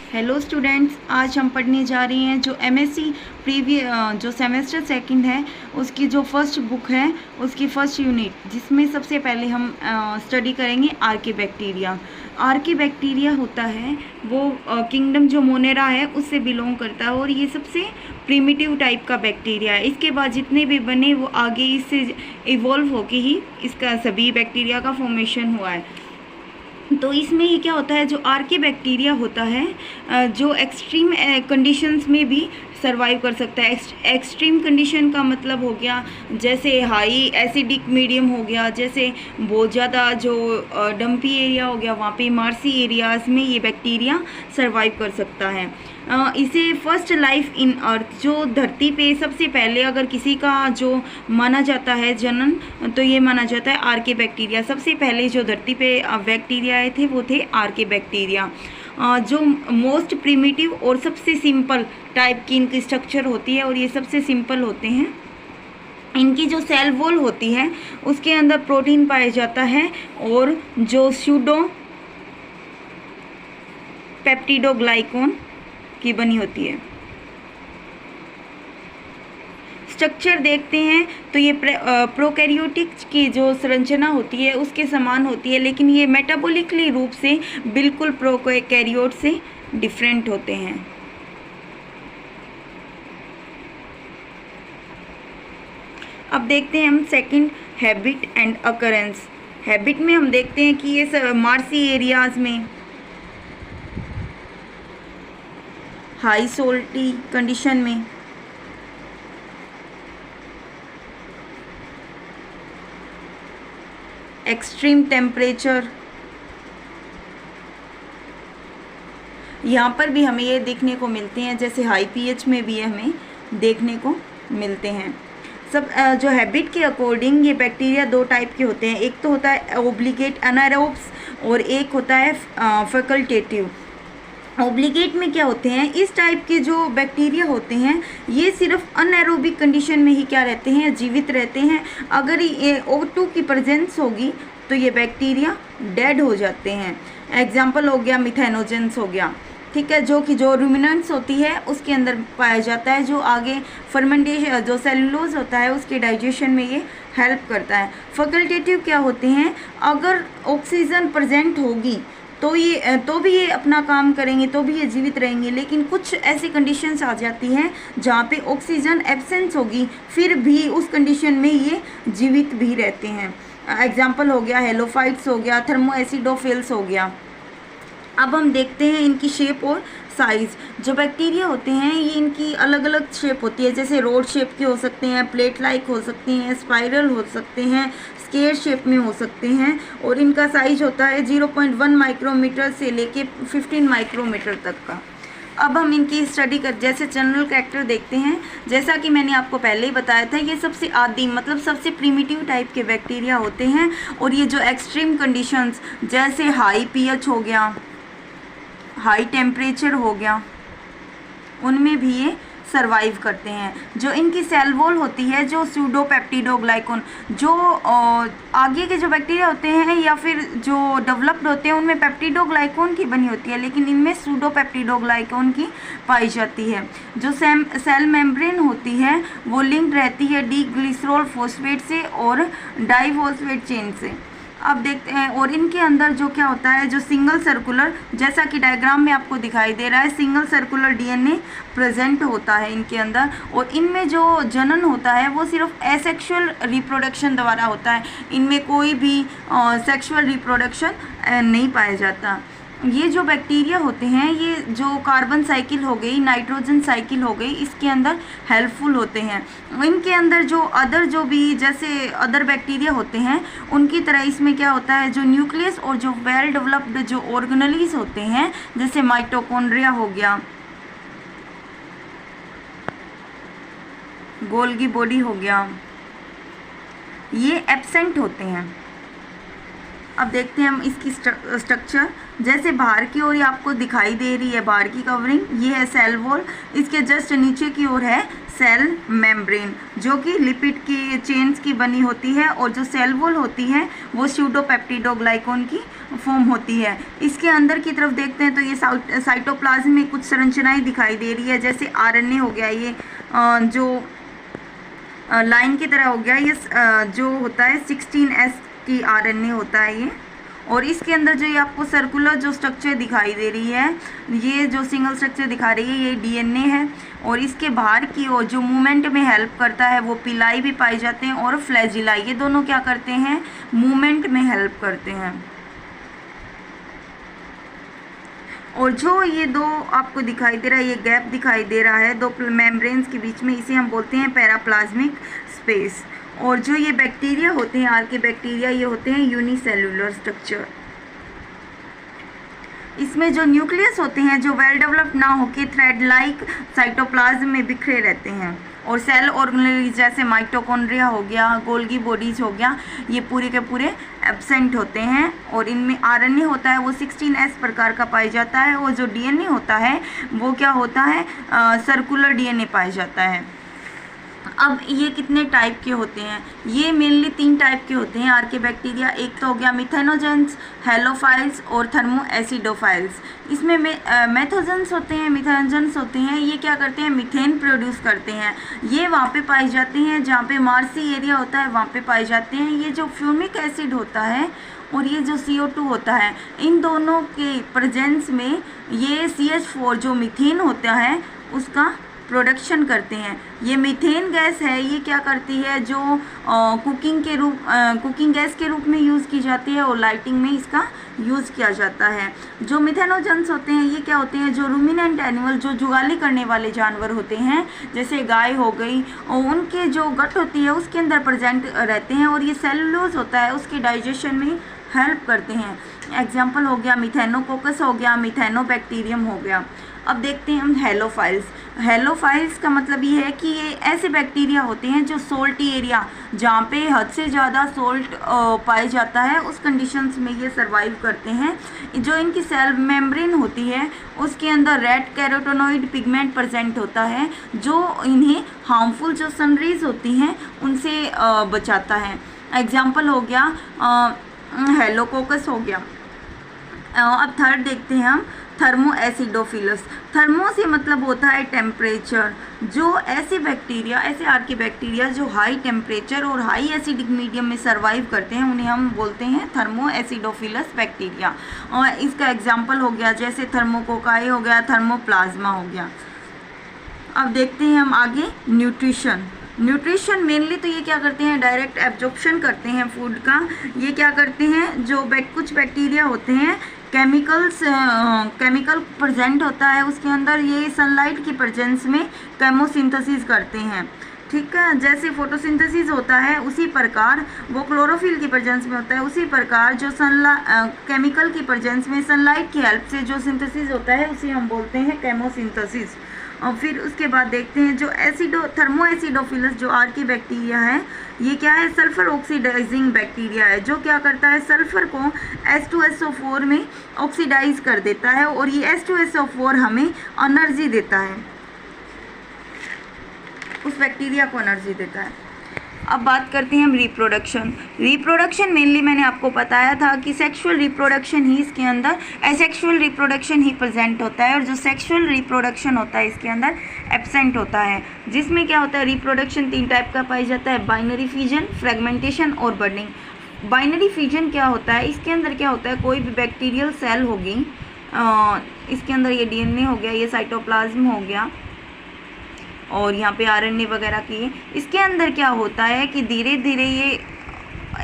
Hello students, आज हम पढ़ने जा रहे हैं जो एमएससी जो सेमेस्टर सेकंड है उसकी जो फर्स्ट बुक है उसकी फर्स्ट यूनिट, जिसमें सबसे पहले हम स्टडी करेंगे आर्की बैक्टीरिया। आर्की बैक्टीरिया होता है वो किंगडम जो मोनेरा है उससे बिलोंग करता है और ये सबसे प्रिमिटिव टाइप का बैक्टीरिया है। इसके बाद जितने भी बने वो आगे इससे इवॉल्व होके ही इसका सभी बैक्टीरिया का फॉर्मेशन हुआ है। तो इसमें ही क्या होता है, जो आर्की बैक्टीरिया होता है जो एक्सट्रीम कंडीशंस में भी सर्वाइव कर सकता है। एक्सट्रीम कंडीशन का मतलब हो गया जैसे हाई एसिडिक मीडियम हो गया, जैसे बहुत ज़्यादा जो डंपी एरिया हो गया, वहाँ पे मार्सी एरियाज़ में ये बैक्टीरिया सर्वाइव कर सकता है। इसे फर्स्ट लाइफ इन अर्थ, जो धरती पे सबसे पहले अगर किसी का जो माना जाता है जनन, तो ये माना जाता है आर्की बैक्टीरिया। सबसे पहले जो धरती पे बैक्टीरिया आए थे वो थे आर्की बैक्टीरिया। जो मोस्ट प्रिमिटिव और सबसे सिंपल टाइप की इनकी स्ट्रक्चर होती है और ये सबसे सिंपल होते हैं। इनकी जो सेल वॉल होती है उसके अंदर प्रोटीन पाया जाता है और जो सूडो पेप्टिडोग्लाइकॉन की बनी होती है। स्ट्रक्चर देखते हैं तो ये प्रोकैरियोटिक की जो संरचना होती है उसके समान होती है, लेकिन ये मेटाबॉलिकली रूप से बिल्कुल प्रोकैरियोट से डिफरेंट होते हैं। अब देखते हैं हम second, habit and occurrence. Habit में हम देखते हैं कि ये मार्सी एरियाज़ में हाई सोल्टी कंडीशन में एक्सट्रीम टेम्परेचर, यहाँ पर भी हमें ये देखने को मिलते हैं, जैसे हाई पीएच में भी हमें देखने को मिलते हैं। सब जो हैबिट के अकॉर्डिंग ये बैक्टीरिया दो टाइप के होते हैं। एक तो होता है ओब्लिगेट अनारोब्स और एक होता है फैकल्टेटिव। ओब्लिगेट में क्या होते हैं, इस टाइप के जो बैक्टीरिया होते हैं ये सिर्फ अनएरोबिक कंडीशन में ही क्या रहते हैं, जीवित रहते हैं। अगर ये O2 की प्रेजेंस होगी तो ये बैक्टीरिया डेड हो जाते हैं। एग्जाम्पल हो गया मिथेनोजेंस हो गया, ठीक है, जो कि जो रूमिनेंट्स होती है उसके अंदर पाया जाता है, जो आगे फर्मेंटेशन जो सेलुलोज होता है उसके डाइजेशन में ये हेल्प करता है। फैकल्टेटिव क्या होते हैं, अगर ऑक्सीजन प्रेजेंट होगी तो भी ये अपना काम करेंगे, तो भी ये जीवित रहेंगे, लेकिन कुछ ऐसी कंडीशंस आ जाती हैं जहाँ पे ऑक्सीजन एब्सेंस होगी फिर भी उस कंडीशन में ये जीवित भी रहते हैं। एग्जाम्पल हो गया हेलोफाइट्स हो गया, थर्मोएसिडोफिल्स हो गया। अब हम देखते हैं इनकी शेप और साइज़। जो बैक्टीरिया होते हैं ये इनकी अलग अलग शेप होती है, जैसे रोड शेप के हो सकते हैं, प्लेट लाइक हो सकते हैं, स्पाइरल हो सकते हैं, स्केयर शेप में हो सकते हैं, और इनका साइज होता है 0.1 माइक्रोमीटर से लेके 15 माइक्रोमीटर तक का। अब हम इनकी स्टडी कर जैसे जनरल कैरेक्टर देखते हैं। जैसा कि मैंने आपको पहले ही बताया था, ये सबसे आदिम मतलब सबसे प्रिमिटिव टाइप के बैक्टीरिया होते हैं, और ये जो एक्सट्रीम कंडीशंस जैसे हाई पीएच हो गया, हाई टेम्परेचर हो गया, उनमें भी ये सर्वाइव करते हैं। जो इनकी सेल वॉल होती है, जो सूडोपेप्टिडोग्लाइकॉन, जो आगे के जो बैक्टीरिया होते हैं या फिर जो डेवलप्ड होते हैं उनमें पेप्टिडोग्लाइकॉन की बनी होती है, लेकिन इनमें सूडोपेप्टिडोग्लाइकॉन की पाई जाती है। जो सेल मेम्ब्रेन होती है वो लिंक्ड रहती है डी ग्लिसरॉल फॉस्फेट से और डाइफॉस्फेट चेन से। अब देखते हैं, और इनके अंदर जो क्या होता है, जो सिंगल सर्कुलर, जैसा कि डायग्राम में आपको दिखाई दे रहा है, सिंगल सर्कुलर डीएनए प्रेजेंट होता है इनके अंदर, और इनमें जो जनन होता है वो सिर्फ एसेक्सुअल रिप्रोडक्शन द्वारा होता है। इनमें कोई भी सेक्सुअल रिप्रोडक्शन नहीं पाया जाता। ये जो बैक्टीरिया होते हैं ये जो कार्बन साइकिल हो गई, नाइट्रोजन साइकिल हो गई, इसके अंदर हेल्पफुल होते हैं। इनके अंदर जो जो भी जैसे अदर बैक्टीरिया होते हैं उनकी तरह इसमें क्या होता है, जो न्यूक्लियस और जो वेल डेवलप्ड जो ऑर्गेनेलीज होते हैं, जैसे माइटोकॉन्ड्रिया हो गया, गोल्गी बॉडी हो गया, ये एब्सेंट होते हैं। अब देखते हैं हम इसकी स्ट्रक्चर। जैसे बाहर की ओर आपको दिखाई दे रही है बाहर की कवरिंग, ये है सेल वॉल, इसके जस्ट नीचे की ओर है सेल मेम्ब्रेन जो कि लिपिड की चेन्स की बनी होती है, और जो सेल वॉल होती है वो सूडोपेप्टिडोग्लाइकॉन की फॉर्म होती है। इसके अंदर की तरफ देखते हैं तो ये साइटोप्लाज्म में कुछ संरचनाएं दिखाई दे रही है, जैसे आरएनए हो गया, ये जो लाइन की तरह हो गया, ये जो होता है 16S की आरएनए होता है ये। और इसके अंदर जो ये आपको सर्कुलर जो स्ट्रक्चर दिखाई दे रही है, ये जो सिंगल स्ट्रक्चर दिखा रही है, ये डीएनए है। और इसके बाहर की ओर जो मूवमेंट में हेल्प करता है वो पिलाई भी पाए जाते हैं और फ्लैजिलाई, ये दोनों क्या करते हैं, मूवमेंट में हेल्प करते हैं। और जो ये दो आपको दिखाई दे रहा है, ये गैप दिखाई दे रहा है दो मेम्ब्रेन्स के बीच में, इसे हम बोलते हैं पैराप्लाज्मिक स्पेस। और जो ये बैक्टीरिया होते हैं, आर्के बैक्टीरिया, ये होते हैं यूनिसेलुलर स्ट्रक्चर। इसमें जो न्यूक्लियस होते हैं जो वेल डेवलप्ड ना होके थ्रेड लाइक साइटोप्लाज्म में बिखरे रहते हैं। और सेल ऑर्गेनेल जैसे माइटोकॉन्ड्रिया हो गया, गोल्गी बॉडीज हो गया, ये पूरे के पूरे एब्सेंट होते हैं। और इनमें आरएनए होता है वो 16S प्रकार का पाया जाता है। और जो डीएनए होता है वो क्या होता है, सर्कुलर डीएनए पाया जाता है। अब ये कितने टाइप के होते हैं, ये मेनली 3 टाइप के होते हैं आर्के बैक्टीरिया। एक तो हो गया मिथेनोजेंस, हेलोफाइल्स और थर्मोएसिडोफाइल्स। इसमें मेथोजेंस होते हैं, मिथेनोजेंस होते हैं, ये क्या करते हैं, मीथेन प्रोड्यूस करते हैं। ये वहाँ पे पाए जाते हैं जहाँ पे मार्सी एरिया होता है, वहाँ पे पाए जाते हैं। ये जो फ्यूमिक एसिड होता है और ये जो CO2 होता है, इन दोनों के प्रेजेंस में ये CH4 जो मीथेन होता है उसका प्रोडक्शन करते हैं। ये मीथेन गैस है, ये क्या करती है, जो कुकिंग गैस के रूप में यूज़ की जाती है और लाइटिंग में इसका यूज़ किया जाता है। जो मिथेनोजेंस होते हैं ये क्या होते हैं, जो रूमिनेंट एनिमल, जो जुगाली करने वाले जानवर होते हैं, जैसे गाय हो गई, और उनके जो गट होती है उसके अंदर प्रेजेंट रहते हैं और ये सेलुलोज होता है उसके डाइजेशन में हेल्प करते हैं। एग्जाम्पल हो गया मिथेनोकोकस हो गया, मिथेनोबैक्टीरियम हो गया। अब देखते हैं हम हेलोफाइल्स। हेलोफाइल्स का मतलब ये है कि ये ऐसे बैक्टीरिया होते हैं जो सोल्टी एरिया, जहाँ पे हद से ज़्यादा सोल्ट पाया जाता है, उस कंडीशंस में ये सर्वाइव करते हैं। जो इनकी सेल मेम्ब्रेन होती है उसके अंदर रेड कैरोटेनॉइड पिगमेंट प्रेजेंट होता है, जो इन्हें हार्मफुल जो सनरेज होती हैं उनसे बचाता है। एग्जाम्पल हो गया हेलोकोकस हो गया। अब थर्ड देखते हैं हम थर्मोएसिडोफिलस। थर्मो से मतलब होता है टेम्परेचर। जो ऐसे बैक्टीरिया, ऐसे आर्के बैक्टीरिया जो हाई टेम्परेचर और हाई एसिडिक मीडियम में सर्वाइव करते हैं उन्हें हम बोलते हैं थर्मोएसिडोफिलस बैक्टीरिया। और इसका एग्जाम्पल हो गया जैसे थर्मोकोकाई हो गया, थर्मोप्लाज्मा हो गया। अब देखते हैं हम आगे न्यूट्रिशन। न्यूट्रिशन मेनली तो ये क्या करते हैं, डायरेक्ट एब्जॉर्प्शन करते हैं फूड का। ये क्या करते हैं, जो कुछ बैक्टीरिया होते हैं केमिकल प्रेजेंट होता है उसके अंदर, ये सनलाइट की प्रेजेंस में केमोसिंथेसिस करते हैं। ठीक है, जैसे फोटोसिंथेसिस होता है उसी प्रकार वो क्लोरोफिल की प्रेजेंस में होता है, उसी प्रकार जो केमिकल की प्रेजेंस में सनलाइट की हेल्प से जो सिंथेसिस होता है उसे हम बोलते हैं केमोसिंथेसिस। और फिर उसके बाद देखते हैं जो थर्मोएसिडोफिलस जो आर्के बैक्टीरिया है, ये क्या है, सल्फर ऑक्सीडाइजिंग बैक्टीरिया है, जो क्या करता है, सल्फर को H2SO4 में ऑक्सीडाइज कर देता है और ये H2SO4 हमें एनर्जी देता है, उस बैक्टीरिया को एनर्जी देता है। अब बात करते हैं हम रिप्रोडक्शन। रिप्रोडक्शन मेनली मैंने आपको बताया था कि सेक्सुअल रिप्रोडक्शन ही इसके अंदर, एसेक्सुअल रिप्रोडक्शन ही प्रेजेंट होता है और जो सेक्सुअल रिप्रोडक्शन होता है इसके अंदर एब्सेंट होता है। जिसमें क्या होता है, रिप्रोडक्शन 3 टाइप का पाया जाता है, बाइनरी फिजन, फ्रेगमेंटेशन और बर्डिंग। बाइनरी फिजन क्या होता है, इसके अंदर क्या होता है, कोई भी बैक्टीरियल सेल होगी, इसके अंदर ये DNA हो गया, ये साइटोप्लाज्म हो गया और यहाँ पे RNA वगैरह की है। इसके अंदर क्या होता है कि धीरे धीरे ये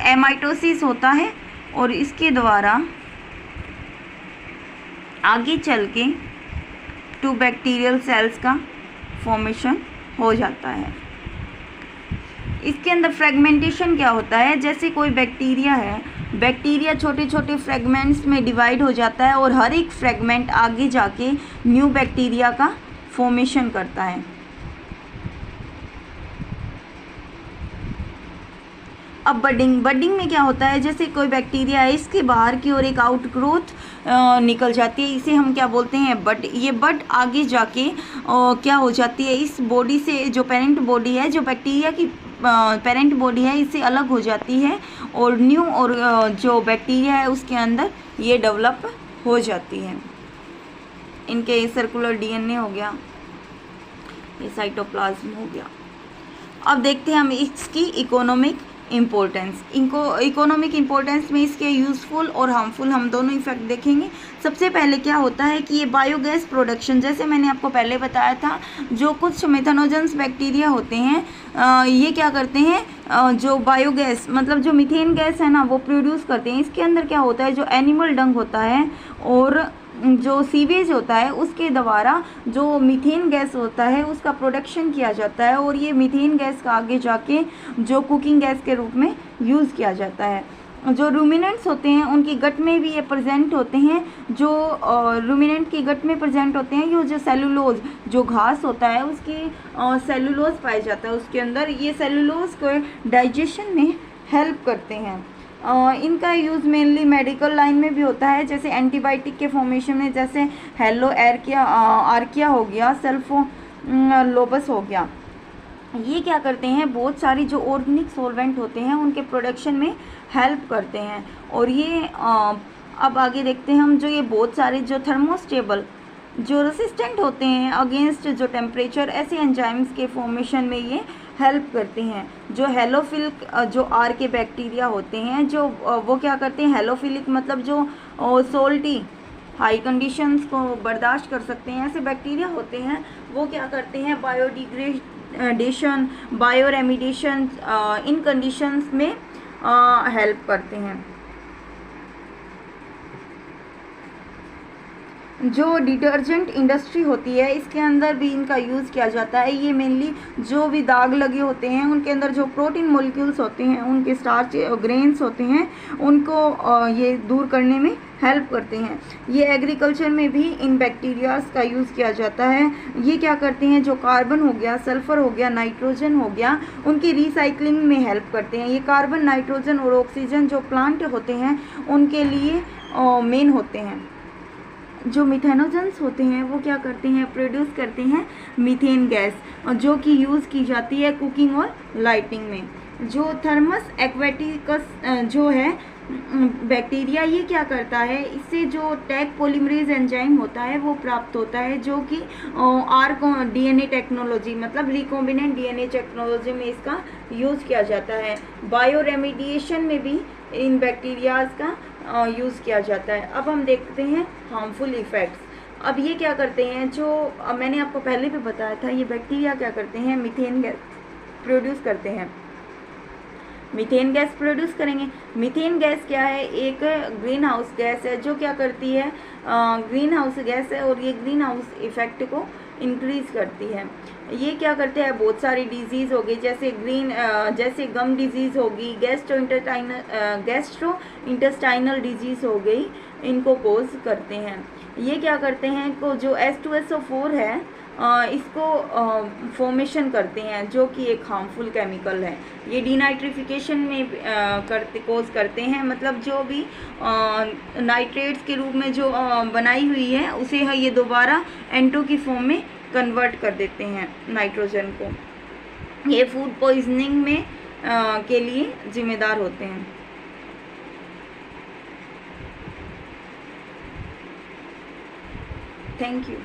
एमाइटोसिस होता है और इसके द्वारा आगे चल के 2 बैक्टीरियल सेल्स का फॉर्मेशन हो जाता है। इसके अंदर फ्रेगमेंटेशन क्या होता है, जैसे कोई बैक्टीरिया है, बैक्टीरिया छोटे छोटे फ्रेगमेंट्स में डिवाइड हो जाता है और हर एक फ्रेगमेंट आगे जाके न्यू बैक्टीरिया का फॉर्मेशन करता है। अब बडिंग में क्या होता है, जैसे कोई बैक्टीरिया है, इसके बाहर की ओर एक आउटग्रोथ निकल जाती है, इसे हम क्या बोलते हैं, बड। ये बड आगे जाके क्या हो जाती है, इस बॉडी से, जो पेरेंट बॉडी है, जो बैक्टीरिया की पेरेंट बॉडी है इससे अलग हो जाती है और न्यू और जो बैक्टीरिया है उसके अंदर ये डेवलप हो जाती है। इनके सर्कुलर डीएनए हो गया, ये साइटोप्लाज्म हो गया। अब देखते हैं हम इसकी इकोनॉमिक इम्पोर्टेंस। इकोनॉमिक इम्पोर्टेंस में इसके यूज़फुल और हार्मफुल हम दोनों इफेक्ट देखेंगे। सबसे पहले क्या होता है कि ये बायोगैस प्रोडक्शन, जैसे मैंने आपको पहले बताया था, जो कुछ मेथनोजेंस बैक्टीरिया होते हैं ये क्या करते हैं, जो बायोगैस मतलब जो मीथेन गैस है ना वो प्रोड्यूस करते हैं। इसके अंदर क्या होता है, जो एनिमल डंग होता है और जो सीवेज होता है उसके द्वारा जो मीथेन गैस होता है उसका प्रोडक्शन किया जाता है और ये मीथेन गैस का आगे जाके जो कुकिंग गैस के रूप में यूज़ किया जाता है। जो रूमिनेंट्स होते हैं उनकी गट में भी ये प्रेजेंट होते हैं। जो रूमिनेंट की गट में प्रेजेंट होते हैं, ये जो सेलुलोज जो घास होता है उसकी सेलुलोज पाया जाता है उसके अंदर। ये सेलुलोज को डाइजेशन में हेल्प करते हैं। इनका यूज़ मेनली मेडिकल लाइन में भी होता है, जैसे एंटीबायोटिक के फॉर्मेशन में, जैसे हेलो आर्किया हो गया, सल्फोलोबस हो गया। ये क्या करते हैं, बहुत सारी जो ऑर्गेनिक सॉल्वेंट होते हैं उनके प्रोडक्शन में हेल्प करते हैं। और ये अब आगे देखते हैं हम, जो ये बहुत सारे जो थर्मोस्टेबल जो रेसिस्टेंट होते हैं अगेंस्ट जो टेम्परेचर, ऐसे एंजाइम्स के फॉर्मेशन में ये हेल्प करते हैं। जो हेलोफिलिक जो आर के बैक्टीरिया होते हैं, जो वो क्या करते हैं, हेलोफिलिक मतलब जो सोल्टी हाई कंडीशंस को बर्दाश्त कर सकते हैं, ऐसे बैक्टीरिया होते हैं। वो क्या करते हैं, बायोडिग्रेडेशन, बायोरेमिडेशन इन कंडीशंस में हेल्प करते हैं। जो डिटर्जेंट इंडस्ट्री होती है इसके अंदर भी इनका यूज़ किया जाता है। ये मेनली जो भी दाग लगे होते हैं उनके अंदर जो प्रोटीन मॉलिक्यूल्स होते हैं, उनके स्टार्च ग्रेन्स होते हैं, उनको ये दूर करने में हेल्प करते हैं। ये एग्रीकल्चर में भी इन बैक्टीरियाज का यूज़ किया जाता है। ये क्या करते हैं, जो कार्बन हो गया, सल्फ़र हो गया, नाइट्रोजन हो गया, उनकी रिसाइकलिंग में हेल्प करते हैं। ये कार्बन, नाइट्रोजन और ऑक्सीजन जो प्लांट होते हैं उनके लिए मेन होते हैं। जो मिथेनोजेंस होते हैं वो क्या करते हैं, प्रोड्यूस करते हैं मीथेन गैस, जो कि यूज़ की जाती है कुकिंग और लाइटिंग में। जो थर्मस एक्वेटिकस जो है बैक्टीरिया, ये क्या करता है, इससे जो टैग पॉलीमरेज एंजाइम होता है वो प्राप्त होता है, जो कि डीएनए टेक्नोलॉजी मतलब रिकॉम्बिनेंट डीएनए टेक्नोलॉजी में इसका यूज़ किया जाता है। बायोरेमिडिएशन में भी इन बैक्टीरियाज का यूज़ किया जाता है। अब हम देखते हैं हार्मफुल इफ़ेक्ट्स। अब ये क्या करते हैं, जो मैंने आपको पहले भी बताया था, ये बैक्टीरिया क्या करते हैं, मीथेन गैस प्रोड्यूस करते हैं। मीथेन गैस प्रोड्यूस करेंगे। मीथेन गैस क्या है, एक ग्रीन हाउस गैस है जो क्या करती है, ग्रीन हाउस गैस है और ये ग्रीन हाउस इफेक्ट को इंक्रीज करती है। ये क्या करते हैं, बहुत सारी डिजीज़ हो गई, जैसे गम डिजीज़ होगी, गैस्ट्रो इंटेस्टाइनल डिजीज़ हो गई, इनको कोज करते हैं। ये क्या करते हैं, को जो H2SO4 है इसको फॉर्मेशन करते हैं, जो कि एक हार्मफुल केमिकल है। ये डीनाइट्रिफिकेशन में कोज करते हैं, मतलब जो भी नाइट्रेट्स के रूप में जो बनाई हुई है उसे ये दोबारा N2 की फॉर्म में कन्वर्ट कर देते हैं नाइट्रोजन को। ये फूड पॉइजनिंग में के लिए जिम्मेदार होते हैं। Thank you.